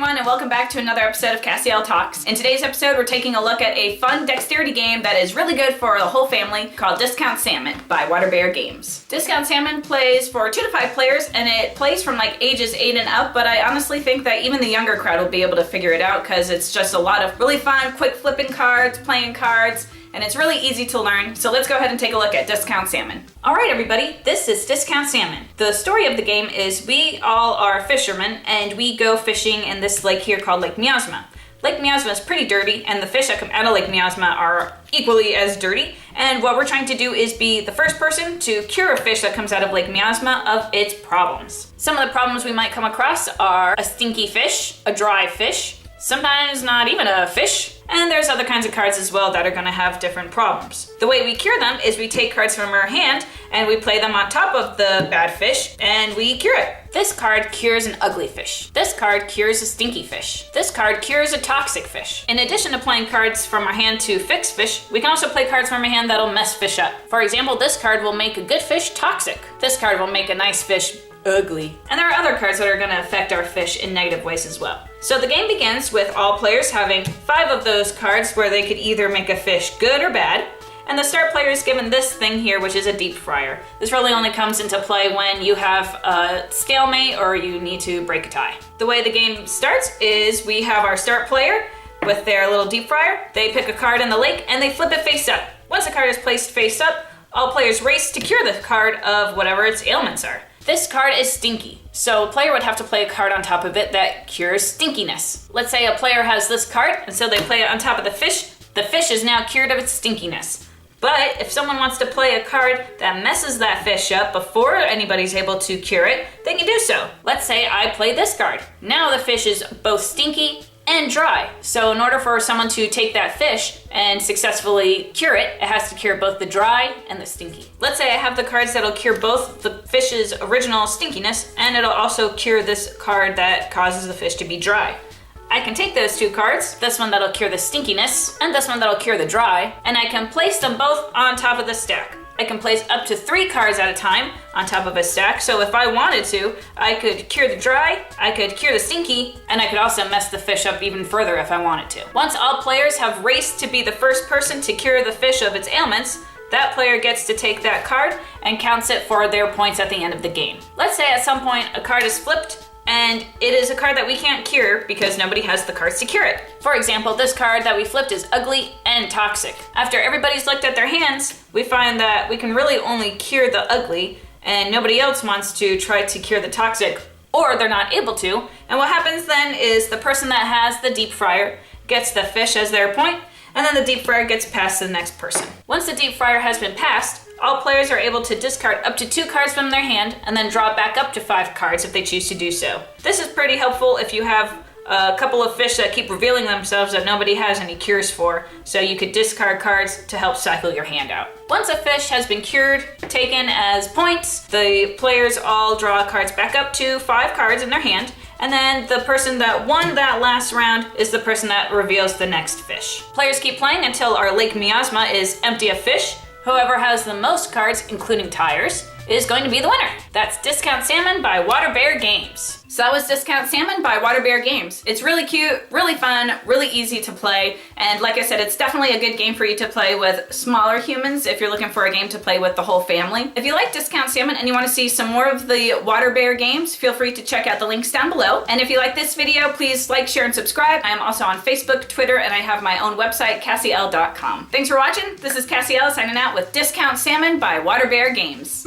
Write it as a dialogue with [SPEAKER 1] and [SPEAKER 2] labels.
[SPEAKER 1] everyone, and welcome back to another episode of Cassie Elle Talks. In today's episode, we're taking a look at a fun dexterity game that is really good for the whole family called Discount Salmon by Water Bear Games. Discount Salmon plays for 2 to 5 players, and it plays from like ages 8 and up, but I honestly think that even the younger crowd will be able to figure it out because it's just a lot of really fun, quick flipping cards, playing cards, and it's really easy to learn. So let's go ahead and take a look at Discount Salmon. All right, everybody, this is Discount Salmon. The story of the game is we all are fishermen and we go fishing in this lake here called Lake Miasma. Lake Miasma is pretty dirty and the fish that come out of Lake Miasma are equally as dirty. And what we're trying to do is be the first person to cure a fish that comes out of Lake Miasma of its problems. Some of the problems we might come across are a stinky fish, a dry fish, sometimes not even a fish, and there's other kinds of cards as well that are going to have different problems. The way we cure them is we take cards from our hand and we play them on top of the bad fish and we cure it. This card cures an ugly fish. This card cures a stinky fish. This card cures a toxic fish. In addition to playing cards from our hand to fix fish, we can also play cards from our hand that'll mess fish up. For example, this card will make a good fish toxic. This card will make a nice fish ugly. And there are other cards that are going to affect our fish in negative ways as well. So the game begins with all players having 5 of those cards where they could either make a fish good or bad. And the start player is given this thing here, which is a deep fryer. This really only comes into play when you have a stalemate or you need to break a tie. The way the game starts is we have our start player with their little deep fryer. They pick a card in the lake and they flip it face up. Once the card is placed face up, all players race to cure the card of whatever its ailments are. This card is stinky, so a player would have to play a card on top of it that cures stinkiness. Let's say a player has this card, and so they play it on top of the fish. The fish is now cured of its stinkiness. But if someone wants to play a card that messes that fish up before anybody's able to cure it, they can do so. Let's say I play this card. Now the fish is both stinky and dry. So in order for someone to take that fish and successfully cure it, it has to cure both the dry and the stinky. Let's say I have the cards that'll cure both the fish's original stinkiness and it'll also cure this card that causes the fish to be dry. I can take those 2 cards, this one that'll cure the stinkiness and this one that'll cure the dry, and I can place them both on top of the stack. I can place up to 3 cards at a time on top of a stack, so if I wanted to, I could cure the dry, I could cure the stinky, and I could also mess the fish up even further if I wanted to. Once all players have raced to be the first person to cure the fish of its ailments, that player gets to take that card and counts it for their points at the end of the game. Let's say at some point a card is flipped, and it is a card that we can't cure because nobody has the cards to cure it. For example, this card that we flipped is ugly and toxic. After everybody's looked at their hands, we find that we can really only cure the ugly and nobody else wants to try to cure the toxic, or they're not able to. And what happens then is the person that has the deep fryer gets the fish as their point, and then the deep fryer gets passed to the next person. Once the deep fryer has been passed, all players are able to discard up to 2 cards from their hand and then draw back up to 5 cards if they choose to do so. This is pretty helpful if you have a couple of fish that keep revealing themselves that nobody has any cures for, so you could discard cards to help cycle your hand out. Once a fish has been cured, taken as points, the players all draw cards back up to 5 cards in their hand, and then the person that won that last round is the person that reveals the next fish. Players keep playing until our Lake Miasma is empty of fish. Whoever has the most cards, including tires, is going to be the winner. That's Discount Salmon by Water Bear Games. So that was Discount Salmon by Water Bear Games. It's really cute, really fun, really easy to play, and like I said, it's definitely a good game for you to play with smaller humans if you're looking for a game to play with the whole family. If you like Discount Salmon and you want to see some more of the Water Bear games, feel free to check out the links down below. And if you like this video, please like, share, and subscribe. I'm also on Facebook, Twitter, and I have my own website, CassieElle.com. Thanks for watching. This is Cassie Elle signing out with Discount Salmon by Water Bear Games.